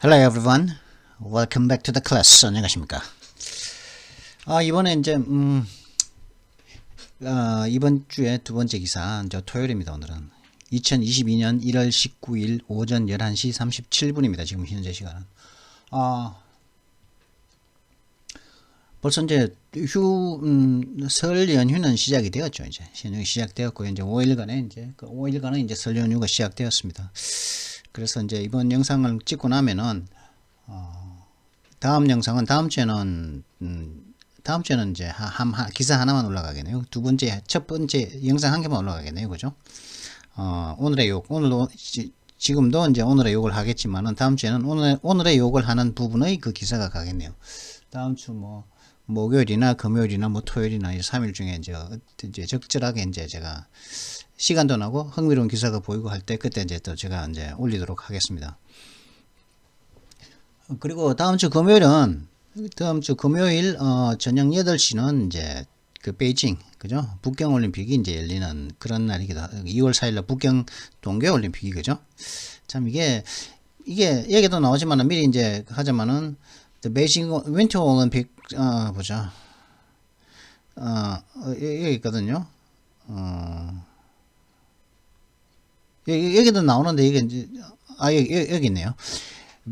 Hello everyone. Welcome back to the class. 안녕하십니까? 이번에 이제 이번 주에 두 번째 기사, 이제 토요일입니다. 오늘은 2022년 1월 19일 오전 11시 37분입니다. 지금 현재 시간은. 벌써 이제 설 연휴는 시작이 되었죠. 이제 연휴가 시작되었고 이제 5일간은 이제 설 연휴가 시작되었습니다. 그래서 이제 이번 영상을 찍고 나면은 다음 영상은 다음 주에는 이제 기사 하나만 올라가겠네요. 첫 번째 영상 한 개만 올라가겠네요. 그죠? 오늘의 욕, 지금도 이제 오늘의 욕을 하겠지만은 다음 주에는 오늘의 욕을 하는 부분의 그 기사가 가겠네요. 다음 주 목요일이나 금요일이나 토요일이나 3일 중에 이제 적절하게 이제 제가 시간도 나고 흥미로운 기사가 보이고 할 때 그때 이제 또 제가 이제 올리도록 하겠습니다. 그리고 다음 주 금요일 저녁 8시는 이제 그 베이징, 그죠? 북경 올림픽이 이제 열리는 그런 날이기도 하고 2월 4일 날 북경 동계 올림픽이, 그죠? 참 이게 얘기도 나오지만은 미리 이제 하자면은 베이징 윈터 올림픽 보자. 여기 있거든요. 여기도 나오는데 이게 이제 여기 있네요.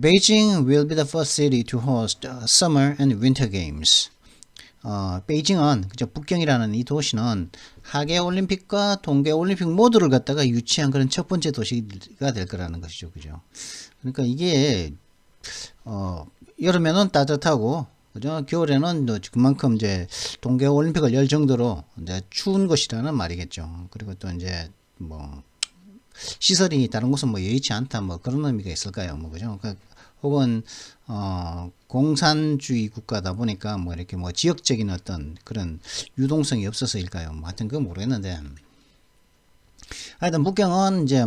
Beijing will be the first city to host summer and winter games. 베이징은 그죠? 북경이라는 이 도시는 하계 올림픽과 동계 올림픽 모두를 갖다가 유치한 그런 첫 번째 도시가 될 거라는 것이죠, 그죠? 그러니까 이게 여름에는 따뜻하고, 그죠? 겨울에는 그만큼 이제 동계 올림픽을 열 정도로 이제 추운 곳이라는 말이겠죠. 그리고 또 이제 시설이 다른 곳은 여의치 않다 그런 의미가 있을까요? 그죠? 혹은 공산주의 국가다 보니까 이렇게 지역적인 어떤 그런 유동성이 없어서일까요? 하여튼 그건 모르겠는데. 하여튼 북경은 이제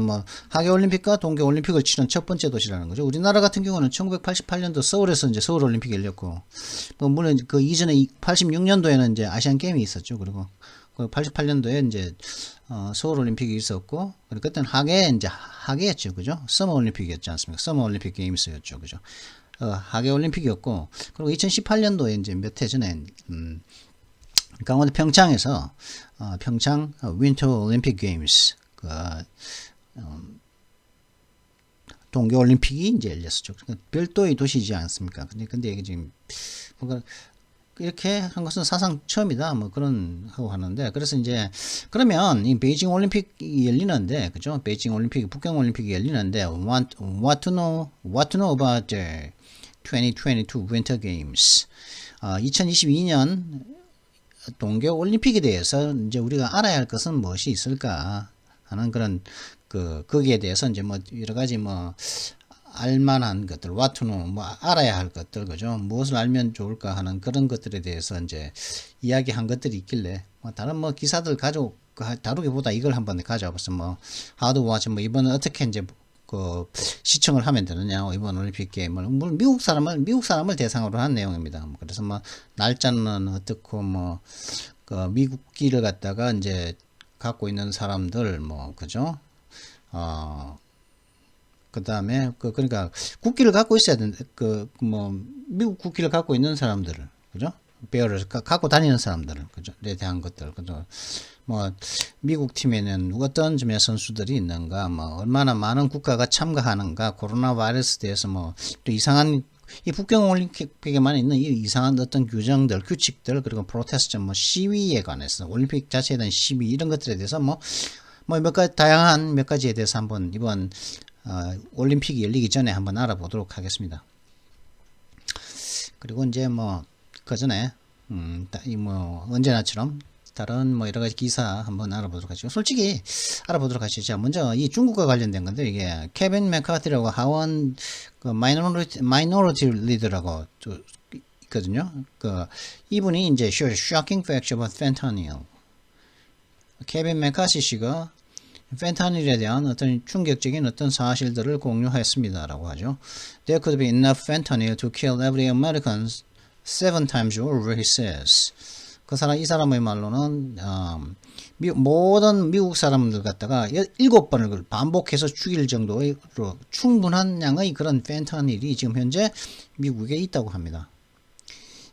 하계 올림픽과 동계 올림픽을 치른 첫 번째 도시라는 거죠. 우리나라 같은 경우는 1988년도 서울에서 이제 서울 올림픽이 열렸고, 물론 그 이전에 86년도에는 이제 아시안 게임이 있었죠. 그리고 88년도에 이제 서울 올림픽이 있었고, 그때는 하계였죠, 그죠? 서머 올림픽이었지 않습니까? 서머 올림픽 게임스였죠, 그죠? 하계 올림픽이었고, 그리고 2018년도에 이제 몇 해 전에 강원도 평창에서 평창 윈터 올림픽 게임스 동계 올림픽이 이제 열렸었죠. 그러니까 별도의 도시지 않습니까? 근데 이게 지금 이렇게 한 것은 사상 처음이다. 그런 하고 하는데, 그래서 이제 그러면 이 베이징 올림픽이 열리는데, 그죠? 베이징 올림픽, 북경 올림픽이 열리는데, what to know about the 2022 Winter Games? 2022년 동계 올림픽에 대해서 이제 우리가 알아야 할 것은 무엇이 있을까 하는 그런 거기에 대해서 이제 여러 가지 알만한 것들, what to know, 알아야 할 것들, 그죠? 무엇을 알면 좋을까 하는 그런 것들에 대해서 이제 이야기한 것들이 있길래, 다른 기사들 다루기보다 이걸 한번 가져와봤어. how to watch, 이번에 어떻게 이제 시청을 하면 되느냐, 이번 올림픽 게임을. 물론 미국 사람을 대상으로 한 내용입니다. 그래서 날짜는 어떻고, 미국기를 갖다가 이제 갖고 있는 사람들, 그죠? 그 다음에, 그러니까, 국기를 갖고 있어야 되는데, 미국 국기를 갖고 있는 사람들을, 그죠? 베어를 갖고 다니는 사람들을, 그죠? 에 대한 것들, 그죠? 미국 팀에는 어떤 점의 선수들이 있는가, 얼마나 많은 국가가 참가하는가, 코로나 바이러스에 대해서 또 이상한, 이 북경 올림픽에만 있는 이 이상한 어떤 규정들, 규칙들, 그리고 프로테스트, 시위에 관해서, 올림픽 자체에 대한 시위, 이런 것들에 대해서 다양한 몇 가지에 대해서 한번 이번 올림픽이 열리기 전에 한번 알아보도록 하겠습니다. 그리고 이제 그 전에 언제나처럼 다른 여러 가지 기사 한번 알아보도록 하죠. 솔직히 알아보도록 하시죠. 자, 먼저 이 중국과 관련된 건데, 이게 케빈 맥카티라고 하원 마이너리티 리더라고 있거든요. 이분이 이제 shocking facts about fentanyl. 케빈 맥카시 씨가 펜타닐에 대한 어떤 충격적인 어떤 사실들을 공유했습니다라고 하죠. There could be enough fentanyl to kill every American 7 times over, he says. 이 사람의 말로는 모든 미국 사람들 갖다가 7번을 반복해서 죽일 정도의 충분한 양의 그런 펜타닐이 지금 현재 미국에 있다고 합니다.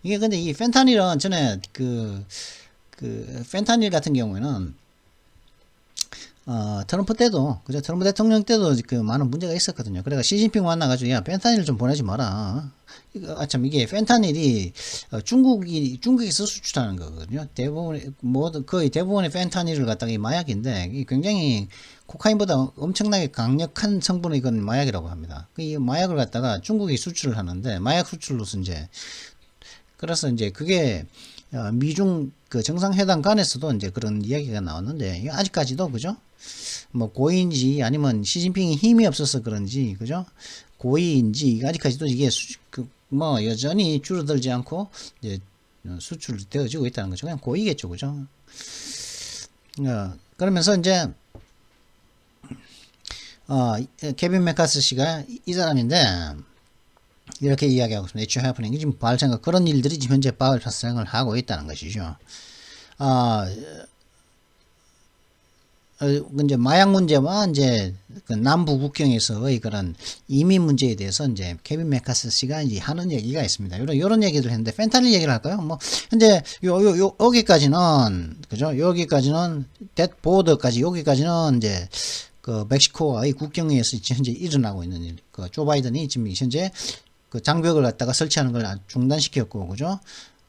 이게 근데 이 펜타닐은 전에 그 펜타닐 같은 경우에는 트럼프 때도, 그죠? 트럼프 대통령 때도 그 많은 문제가 있었거든요. 그래서 시진핑 만나가지고, 야, 펜타닐 좀 보내지 마라. 참, 이게 펜타닐이, 중국에서 수출하는 거거든요. 거의 대부분의 펜타닐을 갖다가 이 마약인데, 이 굉장히 코카인보다 엄청나게 강력한 성분의 이건 마약이라고 합니다. 이 마약을 갖다가 중국이 수출을 하는데, 마약 수출로서 그래서 그게, 미중 그 정상회담 간에서도 그런 이야기가 나왔는데, 아직까지도, 그죠? 뭐 고의인지 아니면 시진핑이 힘이 없어서 그런지, 그죠? 고의인지 아직까지도 이게 뭐 여전히 줄어들지 않고 수출되어지고 있다는 거죠. 그냥 고의겠죠, 그죠? 그러면서 케빈 맥카스 씨가 이 사람인데 이렇게 이야기하고 있습니다. It's happening. 지금 발생 그런 일들이 지금 현재 발생을 하고 있다는 것이죠. 마약 문제와 그 남부 국경에서의 그런 이민 문제에 대해서 케빈 맥카스 씨가 하는 얘기가 있습니다. 요런 얘기를 했는데, 펜타닐 얘기를 할까요? 뭐, 현재, 여기까지는, 그죠? 여기까지는, 보더까지, 여기까지는 그 멕시코와의 국경에서 현재 일어나고 있는 일. 조 바이든이 지금 현재 그 장벽을 갖다가 설치하는 걸 중단시켰고, 그죠?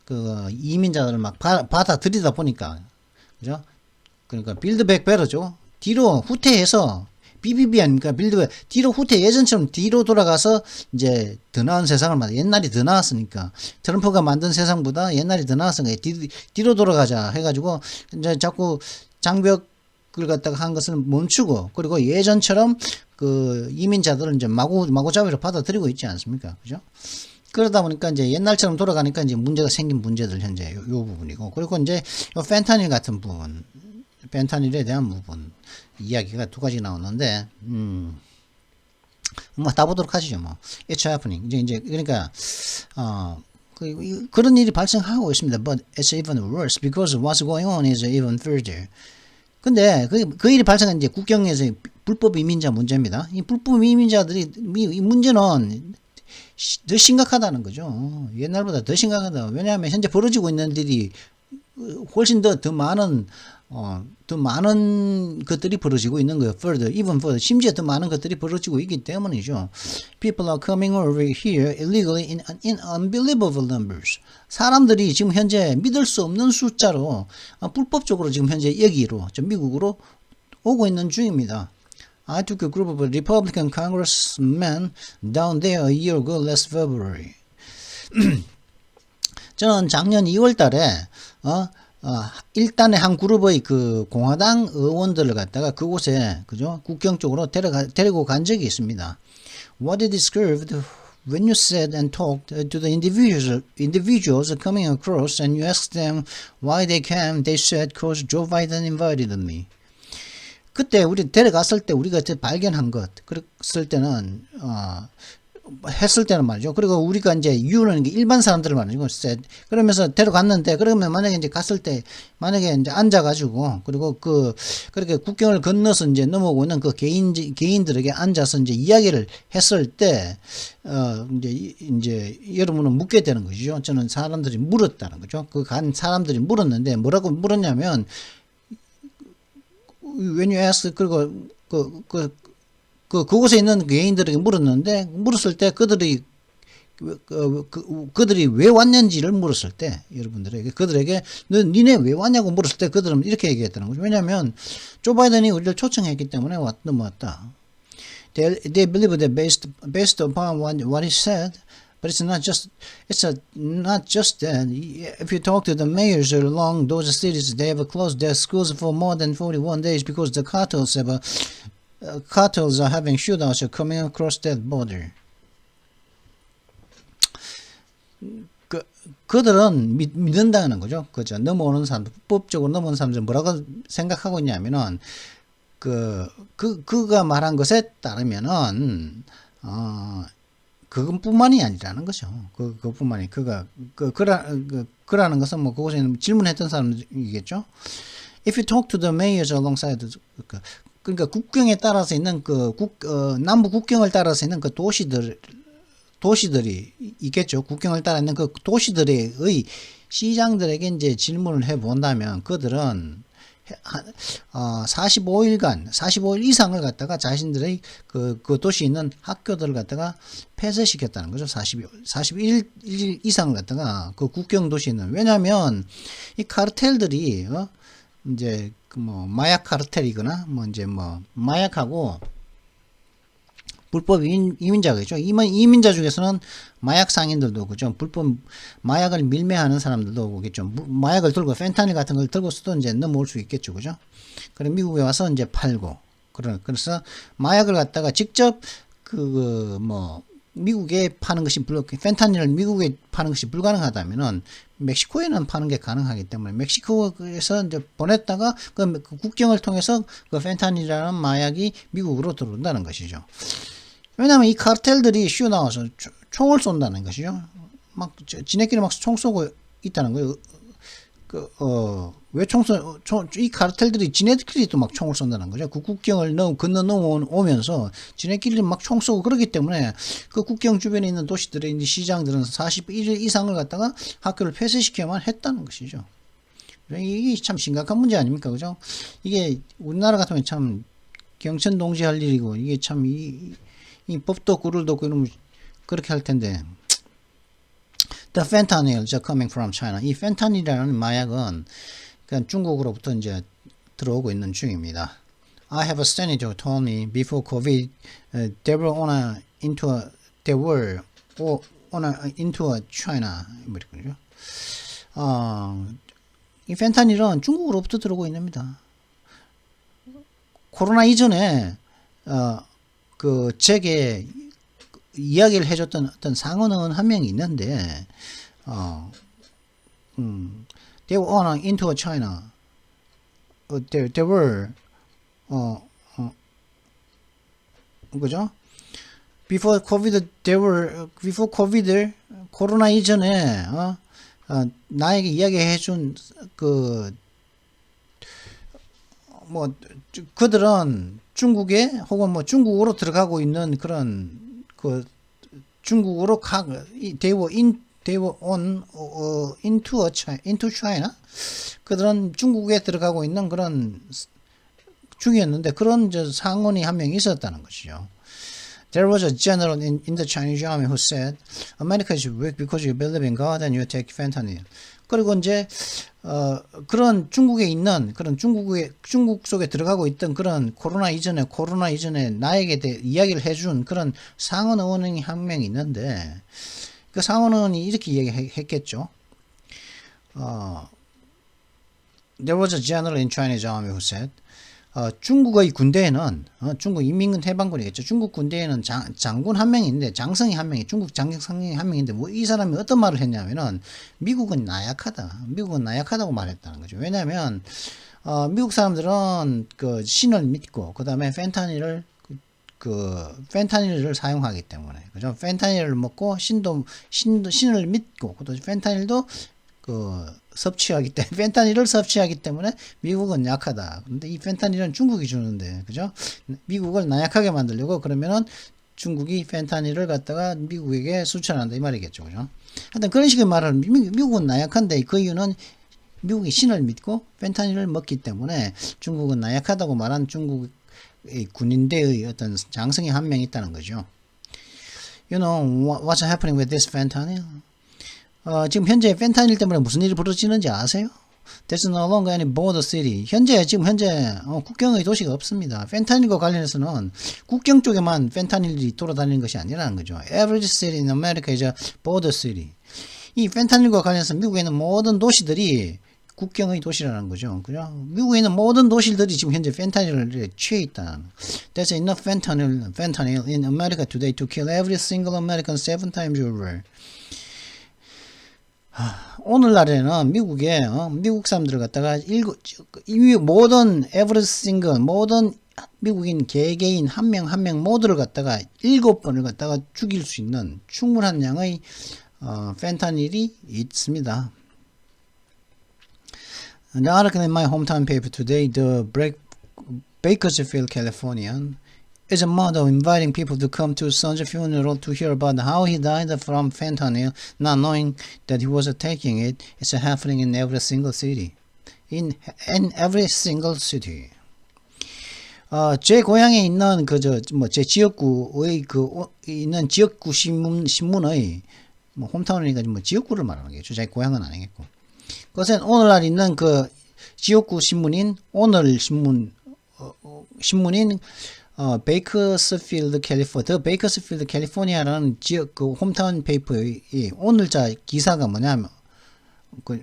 그 이민자들을 막 받아들이다 보니까, 그죠? 그러니까 빌드백 베러죠. 뒤로 후퇴해서 BBB 아닙니까? 빌드백 뒤로 후퇴 예전처럼 뒤로 돌아가서 더 나은 세상을 옛날이 더 나았으니까 트럼프가 만든 세상보다 옛날이 더 나았으니까 뒤로 돌아가자 해가지고 자꾸 장벽을 갖다가 한 것을 멈추고, 그리고 예전처럼 그 이민자들을 마구잡이로 받아들이고 있지 않습니까? 그죠? 그러다 보니까 옛날처럼 돌아가니까 문제가 생긴 문제들 현재 요 부분이고, 그리고 요 펜타닐 같은 부분, 펜타닐에 대한 부분 이야기가 두 가지 나오는데, 뭐 다 보도록 하시죠. 뭐 It's happening. 그러니까 그런 일이 발생하고 있습니다. But it's even worse because what's going on is even further. 근데 그 일이 발생한 국경에서 불법 이민자 문제입니다. 이 불법 이민자들이 이 문제는 더 심각하다는 거죠. 옛날보다 더 심각하다. 왜냐하면 현재 벌어지고 있는 일이 훨씬 더 많은 것들이 벌어지고 있는 거예요. even further. 심지어 더 많은 것들이 벌어지고 있기 때문이죠. People are coming over here illegally in unbelievable numbers. 사람들이 지금 현재 믿을 수 없는 숫자로 불법적으로 지금 현재 여기로, 미국으로 오고 있는 중입니다. I took a group of Republican congressmen down there a year ago last February. 저는 작년 2월 달에, 일단의 한 그룹의 그 공화당 의원들을 갖다가 그곳에, 그죠? 국경 쪽으로 데리고 간 적이 있습니다. What it described when you said and talked to the individuals coming across and you asked them why they came, they said, "Cause Joe Biden invited me." 그때 우리 데려갔을 때 우리가 발견한 것, 그랬을 때는, 했을 때는 말이죠. 그리고 우리가 이유는 일반 사람들을 말이죠. 그러면서 데려갔는데, 그러면 만약에 갔을 때, 만약에 앉아가지고, 그리고 그렇게 국경을 건너서 넘어오고 있는 그 개인들에게 앉아서 이야기를 했을 때, 여러분은 묻게 되는 것이죠. 저는 사람들이 물었다는 거죠. 간 사람들이 물었는데, 뭐라고 물었냐면, when you ask, 그리고 그곳에 있는 개인들에게 물었을 때 그들이 왜 왔는지를 물었을 때, 여러분들에게 그들에게 니네 왜 왔냐고 물었을 때 그들은 이렇게 얘기했다는 거죠. 왜냐하면 조 바이든이 우리를 초청했기 때문에 넘어왔다. They believe that based upon what he said. But it's not just that. If you talk to the mayors along those cities, they have closed their schools for more than 41 days because the cartels are having shootouts coming across that border. 그들은 믿는다는 거죠. 그죠? 넘어오는 사람들, 불법적으로 넘어오는 사람들 뭐라고 생각하고 있냐면은, 그가 말한 것에 따르면은, 그것뿐만이 아니라는 거죠. 그것뿐만이 그라는 것은 뭐 그곳에 질문했던 사람이겠죠. If you talk to the mayors alongside 그러니까 국경에 따라서 있는 남부 국경을 따라서 있는 그 도시들이 있겠죠. 국경을 따라 있는 그 도시들의 시장들에게 이제 질문을 해 본다면 그들은 45일 이상을 갖다가 자신들의 그 도시에 있는 학교들을 갖다가 폐쇄시켰다는 거죠. 41일 이상을 갖다가 그 국경 도시에 있는. 왜냐하면 이 카르텔들이 이제 뭐 마약 카르텔이거나 뭐 이제 뭐 마약하고 불법 이민자겠죠. 이민자 중에서는 마약 상인들도 그죠. 불법 마약을 밀매하는 사람들도 오겠죠. 마약을 들고 펜타닐 같은 걸 들고서도 이제 넘어올 수 있겠죠. 그죠. 그래 미국에 와서 이제 팔고 그래서 마약을 갖다가 직접 미국에 파는 것이 펜타닐을 미국에 파는 것이 불가능하다면은 멕시코에는 파는 게 가능하기 때문에 멕시코에서 이제 보냈다가 그 국경을 통해서 그 펜타닐이라는 마약이 미국으로 들어온다는 것이죠. 왜냐하면 이 카르텔들이 쉬어 나와서 총을 쏜다는 것이죠. 막 지네끼리 막 총 쏘고 있다는 거예요. 왜 이 카르텔들이 지네끼리 또 막 총을 쏜다는 거죠. 그 국경을 건너 넘어오면서 지네끼리 막 총 쏘고 그러기 때문에 그 국경 주변에 있는 도시들의 시장들은 41일 이상을 갖다가 학교를 폐쇄시켜야만 했다는 것이죠. 이게 참 심각한 문제 아닙니까? 그죠? 이게 우리나라 같으면 참 경천동지 할 일이고 이게 참 이 법도 꿀을 덮고 이러면 그렇게 할 텐데. The fentanyl coming from China. 이 펜타닐이라는 마약은 그냥 중국으로부터 이제 들어오고 있는 중입니다. I have a senator who told me before COVID they were into China. 뭐죠? 이 펜타닐은 중국으로부터 들어오고 있습니다. 코로나 이전에 제게 이야기를 해줬던 어떤 상원은 한 명이 있는데, they were into China. They were, 그죠? Before COVID, 코로나 이전에, 나에게 이야기해준, 그들은 중국에 혹은 뭐 중국으로 들어가고 있는 그런 중국으로 they were into China. 그들은 중국에 들어가고 있는 그런 중이었는데 그런 상원이 한 명 있었다는 것이죠. There was a general in the Chinese army who said, America is weak because you believe in God and you take fentanyl. 그리고 이제 그런 중국에 있는 그런 중국 속에 들어가고 있던 그런 코로나 이전에 나에게 이야기를 해준 그런 상원 의원이 한 명 있는데 그 상원 의원이 이렇게 이야기했겠죠. There was a general in Chinese army who said, 중국의 군대에는 중국 인민군 해방군이겠죠. 중국 군대에는 장군 한 명이 있는데 장성이 한 명이 중국 장성이 한 명인데 뭐 이 사람이 어떤 말을 했냐면은 미국은 나약하다고 말했다는 거죠. 왜냐하면 미국 사람들은 그 신을 믿고 그 다음에 펜타닐을 사용하기 때문에 그죠. 펜타닐을 먹고 신을 믿고 또 펜타닐도 펜타닐을 섭취하기 때문에 미국은 약하다. 근데 이 펜타닐은 중국이 주는데, 그죠? 미국을 나약하게 만들려고 그러면은 중국이 펜타닐을 갖다가 미국에게 수출한다 이 말이겠죠, 그죠? 하여튼 그런 식의 말을 미국은 나약한데 그 이유는 미국이 신을 믿고 펜타닐을 먹기 때문에 중국은 나약하다고 말한 중국의 군인대의 어떤 장성이 한 명 있다는 거죠. You know what's happening with this fentanyl? 지금 현재 펜타닐 때문에 무슨 일이 벌어지는지 아세요? There's no longer any border city. 현재 국경의 도시가 없습니다. 펜타닐과 관련해서는 국경 쪽에만 펜타닐이 돌아다니는 것이 아니라는 거죠. Every city in America is a border city. 이 펜타닐과 관련해서 미국에 있는 모든 도시들이 국경의 도시라는 거죠. 그죠? 미국에 있는 모든 도시들이 지금 현재 펜타닐에 취해 있다. There's enough fentanyl in America today to kill every single American 7 times over. 오늘날에는 미국에 미국 사람들을 갖다가 모든 미국인 개개인 한 명 한 명 모두를 갖다가 7번을 갖다가 죽일 수 있는 충분한 양의 펜타닐이 있습니다. The article in my hometown paper today, the Bakersfield, California, is a model inviting people to come to son's funeral to hear about how he died from fentanyl, not knowing that he was taking it. It's happening in every single city. In every single city. 제 고향에 있는 제 지역구의 있는 지역구 신문의 홈타운이니까 지역구를 말하는 거죠. 제 고향은 아니겠고. 그것은 오늘날 있는 지역구 신문인 오늘 신문인 베이커스필드 캘리포니아, 더 베이커스필드 캘리포니아라는 지역 홈타운 페이퍼의 오늘자 기사가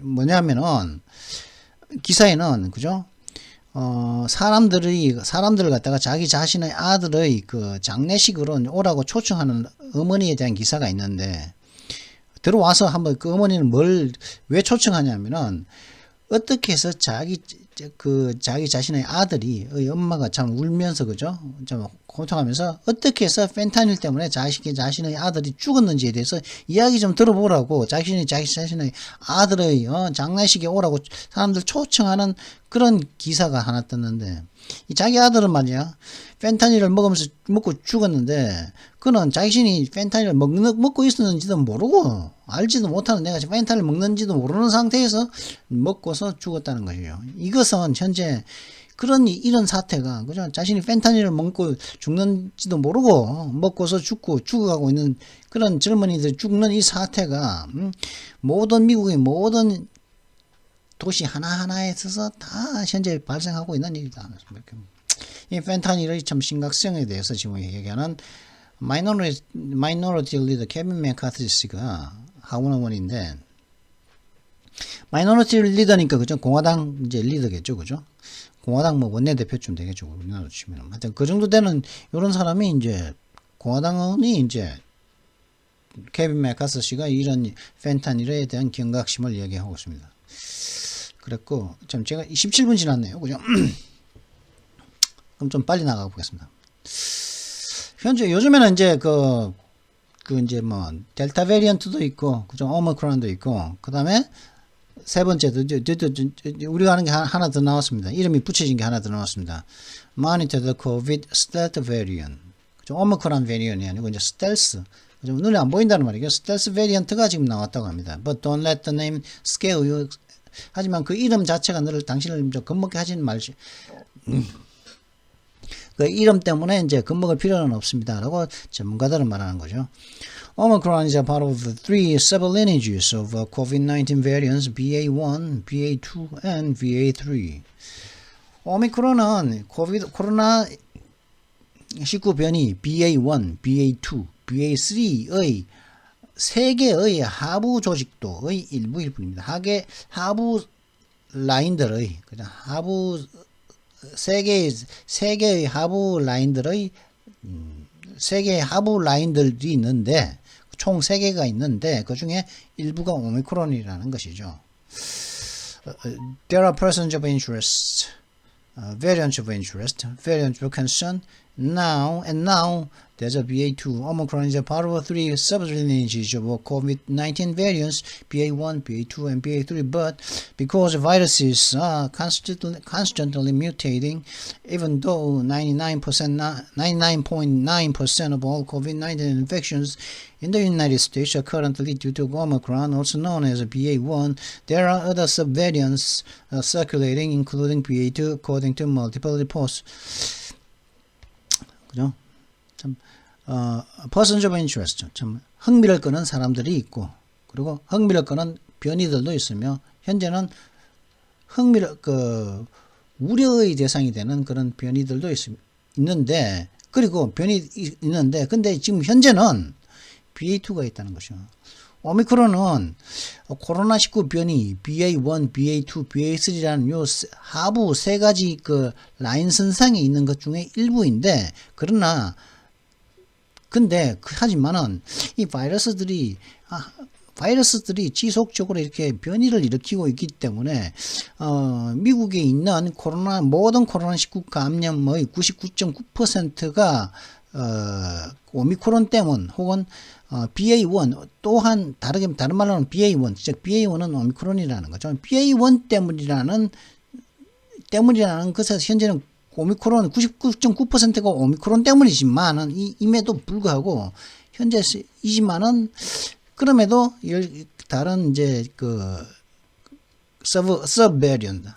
뭐냐면은 기사에는 그죠? 사람들을 갖다가 자기 자신의 아들의 장례식으로 오라고 초청하는 어머니에 대한 기사가 있는데, 들어와서 한번 그 어머니는 왜 초청하냐면은, 어떻게 해서 자기 자신의 아들이, 엄마가 참 울면서, 그죠? 좀 고통하면서, 어떻게 해서 펜타닐 때문에 자신의 아들이 죽었는지에 대해서 이야기 좀 들어보라고, 자기 자신의 아들의, 장례식에 오라고 사람들 초청하는 그런 기사가 하나 떴는데, 이 자기 아들은 말이야, 펜타닐을 먹고 죽었는데, 그는 자신이 펜타닐을 먹고 있었는지도 모르고, 알지도 못하는, 내가 펜타닐 먹는지도 모르는 상태에서 먹고서 죽었다는 것이죠. 이것은 현재 이런 사태가, 그죠? 자신이 펜타닐을 먹고 죽는지도 모르고, 먹고서 죽어가고 있는 그런 젊은이들 죽는 이 사태가, 모든 미국의 모든 도시 하나하나에 있어서 다 현재 발생하고 있는 일이다. 이 펜타닐의 참 심각성에 대해서 지금 얘기하는 마이너리티 리더 케빈 맥카티스가 하원의원인데, 마이너리티 리더니까 그죠? 공화당 이제 리더겠죠, 그죠? 공화당 원내대표쯤 되겠죠, 우리나라로 치면. 하여튼 그 정도 되는 이런 사람이 이제 공화당이 이제 케빈 맥카티스가 이런 펜타닐에 대한 경각심을 얘기하고 있습니다. 그랬고, 참 제가 17분 지났네요, 그죠? 그럼 좀 빨리 나가 보겠습니다. 현재 요즘에는 이제 이제 델타 베리언트도 있고, 그죠? 오미크론도 있고, 그 다음에 세 번째도 우리가 하는 게 하나 더 나왔습니다. 이름이 붙여진 게 하나 더 나왔습니다. Monitor the COVID stealth variant. 그죠? 오미크론 베리언이 아니고 이제 스텔스. 그죠? 눈에 안 보인다는 말이죠. 스텔스 베리언트가 지금 나왔다고 합니다. But don't let the name scare you. 하지만 그 이름 자체가 당신을 좀 겁먹게 하지는 말지. 그 이름 때문에 이제 겁먹을 필요는 없습니다. 라고 전문가들은 말하는 거죠. Omicron is a part of the three sublineages of COVID-19 variants BA1, BA2, and BA3. 오미크론은 코로나 19 변이 BA1, BA2, BA3의 세 개의 하부 조직도의 일부일 뿐입니다. 하부 라인들의, 그냥 세 개의 하부 라인들의, 세 개의 하부 라인들이 있는데, 총 3개가 있는데, 그 중에 일부가 오미크론이라는 것이죠. There are persons of interest, variants of interest, variants of concern. Now there's a BA2. Omicron is a part of three sublineages of COVID-19 variants, BA1, BA2, and BA3. But because viruses are constantly mutating, even though 99.9% of all COVID-19 infections in the United States are currently due to Omicron, also known as BA1, there are other subvariants circulating, including BA2, according to multiple reports. 그죠? 참, persons of interest. 참, 흥미를 끄는 사람들이 있고, 그리고 흥미를 끄는 변이들도 있으며, 현재는 우려의 대상이 되는 그런 변이들도 있는데, 그리고 근데 지금 현재는 BA2가 있다는 것이죠. 오미크론은 코로나19 변이 BA1, BA2, BA3라는 요 하부 세 가지 라인 선상에 있는 것 중에 일부인데, 하지만은 이 바이러스들이 바이러스들이 지속적으로 이렇게 변이를 일으키고 있기 때문에 미국에 있는 모든 코로나19 감염의 99.9%가 오미크론 때문 혹은 BA1 또한 다른 말로는 BA1 즉 BA1은 오미크론이라는 거죠. BA1 때문이라는 것에서 현재는 오미크론 99.9%가 오미크론 때문이지만은 임에도 불구하고 현재이지만은 그럼에도 다른 이제 서브 베리언트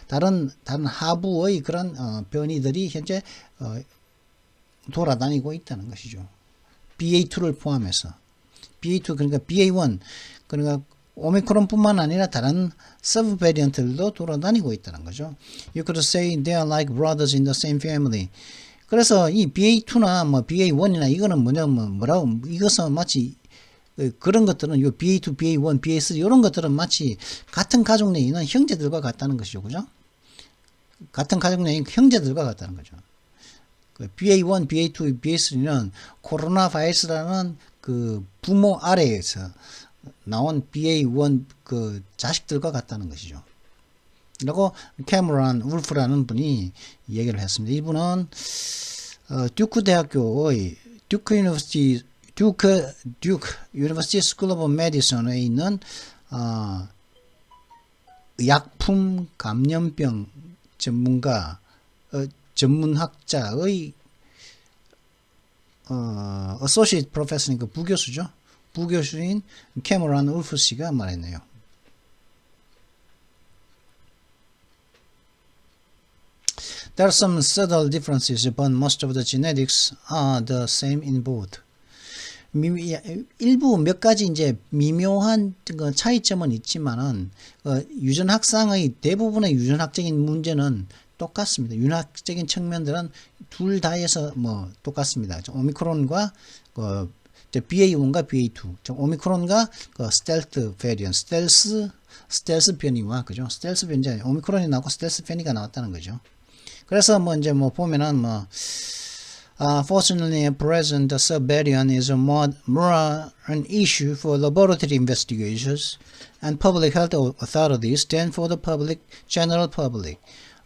다른 하부의 그런 변이들이 현재 돌아다니고 있다는 것이죠. BA2를 포함해서 BA2 그러니까 BA1 그러니까 오미크론뿐만 아니라 다른 서브 베리언트들도 돌아다니고 있다는 거죠. You could say they are like brothers in the same family. 그래서 이 BA2나 뭐 BA1이나 이거는 뭐라고 이것은 마치 그런 것들은 요 BA2, BA1, BA3 이런 것들은 마치 같은 가족 내에 있는 형제들과 같다는 것이죠. 그죠? 같은 가족 내에 있는 형제들과 같다는 거죠. BA1, BA2, BA3는 코로나 바이러스라는 그 부모 아래에서 나온 BA1 그 자식들과 같다는 것이죠. 라고 캐머런 울프라는 분이 얘기를 했습니다. 이분은 듀크 대학교의 듀크 유니버시티 스쿨 오브 메디슨에 있는 약품 감염병 전문학자의 어소시에이트 프로페서니까 부교수죠. 부교수인 캐머런 울프 씨가 말했네요. There are some subtle differences, but most of the genetics are the same in both. 일부 몇 가지 이제 미묘한 차이점은 있지만은 유전학상의 대부분의 유전학적인 문제는 똑같습니다. 유전학적인 측면들은 둘 다에서 뭐 똑같습니다. 오미크론과 BA1과 BA2, 오미크론과 스텔스 베리언, 스텔스 변이와 그죠? 스텔스 변이 오미크론이 나오고 스텔스 변이가 나왔다는 거죠. 그래서 뭐 이제 뭐 보면은 fortunately at present the subvariant is more an issue for laboratory investigators and public health authorities than for the general public,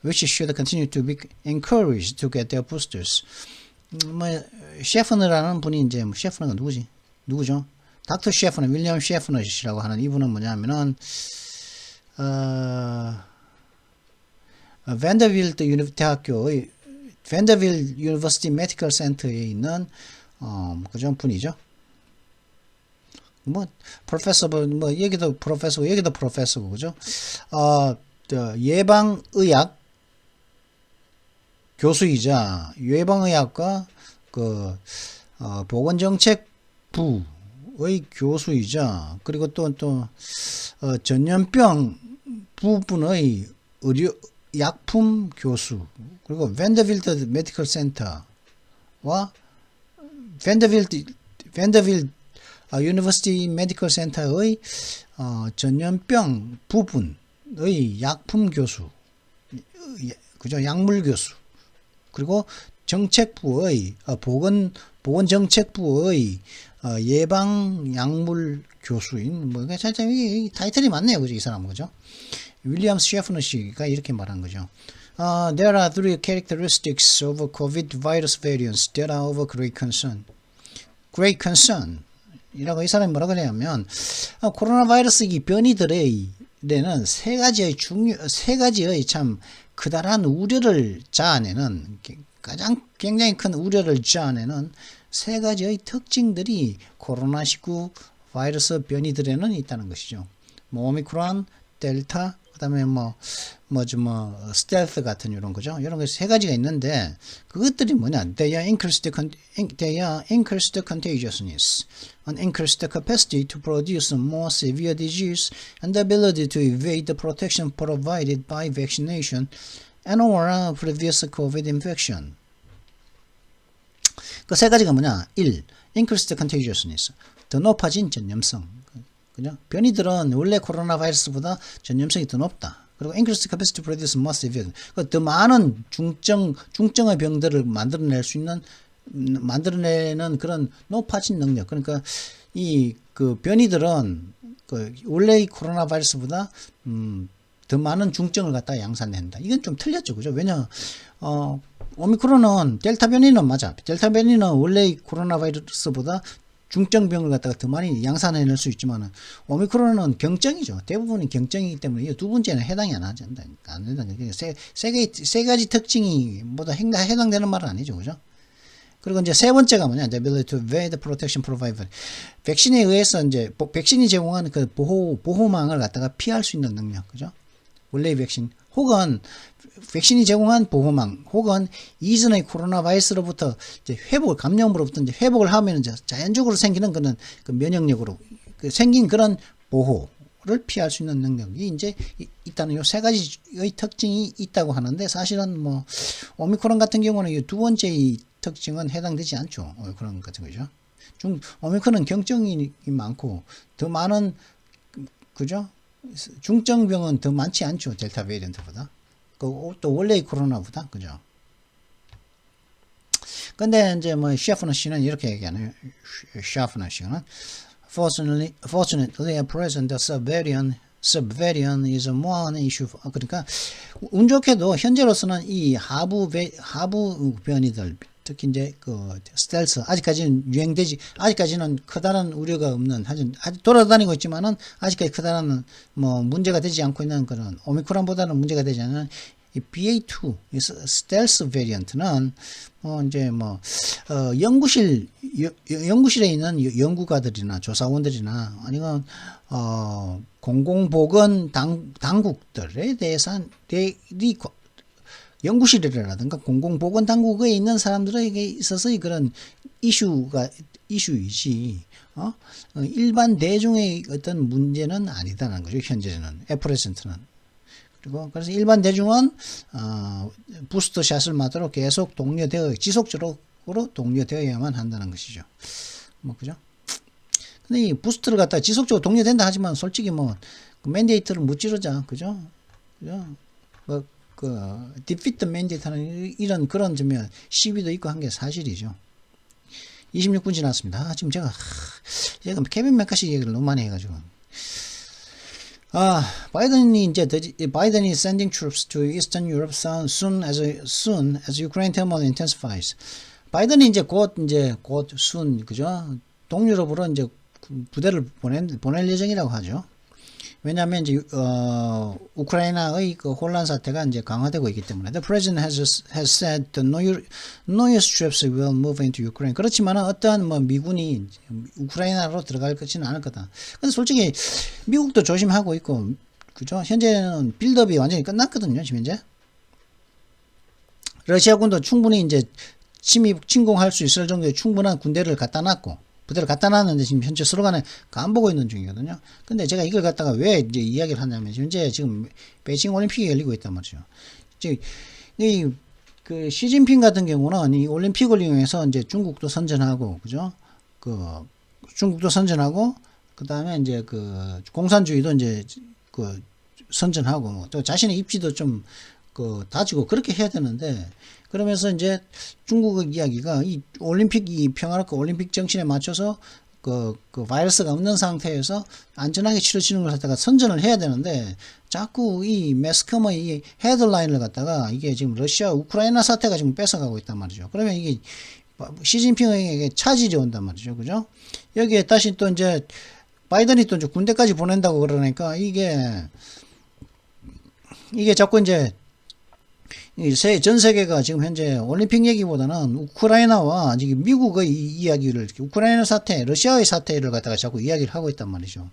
which should continue to be encouraged to get their boosters. 셰프너라는 분이 이제 셰프너가 누구죠? 닥터 셰프너, 윌리엄 셰프너시라고 하는 이분은 뭐냐면은 밴더빌트 대학교의 밴더빌트 유니버시티 메디컬 센터에 있는 그런 분이죠. 뭐 프로페서 뭐 여기도 프로페서고 그죠? 예방의학 교수이자 예방의학과 보건정책부의 교수이자 그리고 또 전염병 부분의 약품 교수 그리고 밴더빌트 메디컬 센터와 밴더빌트 유니버시티 메디컬 센터의 전염병 부분의 약품 교수 그죠? 약물 교수 그리고 정책부의 보건정책부의 예방약물 교수인 뭐 살짝 이 타이틀이 많네요, 그죠? 이 사람은 그죠? 윌리엄 셰프너 씨가 이렇게 말한 거죠. There are three characteristics of COVID virus variants that are of great concern. Great concern. 이라고 이 사람이 뭐라고 하냐면 코로나 바이러스 이 변이들에는 세 가지의 참 크다란 우려를 자아내는 굉장히 큰 우려를 자아내는 세 가지의 특징들이 코로나19 바이러스 변이들에는 있다는 것이죠. 뭐 오미크론, 델타, 그다음에 스텔스 같은 이런 거죠. 이런 거 세 가지가 있는데 그것들이 뭐냐? They are increased contagiousness, an increased capacity to produce more severe disease, and the ability to evade the protection provided by vaccination and or previous COVID infection. 그 세 가지가 뭐냐? 1. Increased contagiousness. 더 높아진 전염성. 그죠? 변이들은 원래 코로나 바이러스보다 전염성이 더 높다. 그리고 increased capacity to produce more severe. 더 많은 중증의 병들을 만들어낼 수 있는 만들어내는 그런 높아진 능력. 그러니까 이 그 변이들은 그 원래의 코로나 바이러스보다 더 많은 중증을 갖다 양산한다. 이건 좀 틀렸죠, 그죠? 왜냐, 오미크론은 델타 변이는 맞아. 델타 변이는 원래의 코로나 바이러스보다 중증병을 갖다가 더 많이 양산해낼 수 있지만 오미크론은 경증이죠. 대부분이 경증이기 때문에 이 두 번째는 해당이 안 된다. 안 된다. 세 가지 특징이 모두 해당되는 말은 아니죠, 그죠? 그리고 이제 세 번째가 뭐냐, the ability to evade protection provided. 백신에 의해서 이제 백신이 제공한 그 보호망을 갖다가 피할 수 있는 능력, 그죠? 원래의 백신 혹은 백신이 제공한 보호망 혹은 이전의 코로나 바이러스로부터 이제 감염으로부터 이제 회복을 하면 이제 자연적으로 생기는 그런 그 면역력으로 생긴 그런 보호를 피할 수 있는 능력이 이제 있다는 요 세 가지의 특징이 있다고 하는데 사실은 뭐 오미크론 같은 경우는 이 두 번째의 특징은 해당되지 않죠. 오미크론 같은 거죠. 오미크론은 경증이 많고 더 많은 그죠? 중증병은 더 많지 않죠. 델타 베리언트보다. 또 원래의 코로나보다. 그죠? 근데 이제 뭐 셰프너 씨는 이렇게 얘기하네요. 셰프너 씨는 Fortunately, at present, the subvariant is more an issue. 그러니까 운 좋게도 현재로서는 이 하부 변이들 특히 이제 그 스텔스 아직까지는 유행되지 아직까지는 커다란 우려가 없는 아직 돌아다니고 있지만은 아직까지 커다란 뭐 문제가 되지 않고 있는 그런 오미크론보다는 문제가 되지 않는 이 BA2 이 스텔스 베리언트는 이제 연구실에 있는 연구가들이나 조사원들이나 아니면 공공보건 당국들에 대해서 연구실이라든가 공공보건 당국에 있는 사람들에게 있어서의 그런 이슈이지, 일반 대중의 어떤 문제는 아니다라는 거죠, 현재는, 애플레센트는. 그리고, 그래서 일반 대중은, 부스터샷을 맞도록 계속 지속적으로 독려되어야만 한다는 것이죠. 그죠? 근데 이 부스터를 갖다가 지속적으로 독려된다 하지만 솔직히 그 맨데이트를 무찌르자, 그죠? 그죠? 디피트 맨데이트는 이런 그런 점에 시비도 있고 한 게 사실이죠. 26분 지났습니다. 지금 제가 케빈 맥카시 얘기를 너무 많이 해가지고. 바이든이 sending troops to Eastern Europe soon as Ukraine turmoil intensifies. 바이든이 곧 그죠? 동유럽으로 이제 부대를 보낼 예정이라고 하죠. 왜냐하면 이제 우크라이나의 그 혼란 사태가 이제 강화되고 있기 때문에 the president has said that no US troops will move into Ukraine. 그렇지만 어떠한 미군이 우크라이나로 들어갈 것이는 않을 거다. 근데 솔직히 미국도 조심하고 있고 그죠? 현재는 빌드업이 완전히 끝났거든요. 지금 현재 러시아군도 충분히 이제 침공할 수 있을 정도의 충분한 부대를 갖다 놨는데 지금 현재 서로 간에 간보고 있는 중이거든요. 근데 제가 이걸 갖다가 왜 이제 이야기를 하냐면, 현재 지금 베이징 올림픽이 열리고 있단 말이죠. 그 시진핑 같은 경우는 이 올림픽을 이용해서 이제 중국도 선전하고, 그죠? 중국도 선전하고, 그 다음에 이제 공산주의도 이제 선전하고, 또 자신의 입지도 좀 다지고 그렇게 해야 되는데, 그러면서 이제 중국의 이야기가 이 평화롭고 올림픽 정신에 맞춰서 그 바이러스가 없는 상태에서 안전하게 치러지는 걸 갖다가 선전을 해야 되는데 자꾸 이 매스컴의 이 헤드라인을 갖다가 이게 지금 러시아 우크라이나 사태가 지금 뺏어가고 있단 말이죠. 그러면 이게 시진핑에게 차질이 온단 말이죠. 그죠? 여기에 다시 또 이제 바이든이 또 이제 군대까지 보낸다고 그러니까 이게 자꾸 이제 전 세계가 지금 현재 올림픽 얘기보다는 우크라이나와 지금 미국의 이야기를, 우크라이나 사태, 러시아의 사태를 갖다가 자꾸 이야기를 하고 있단 말이죠.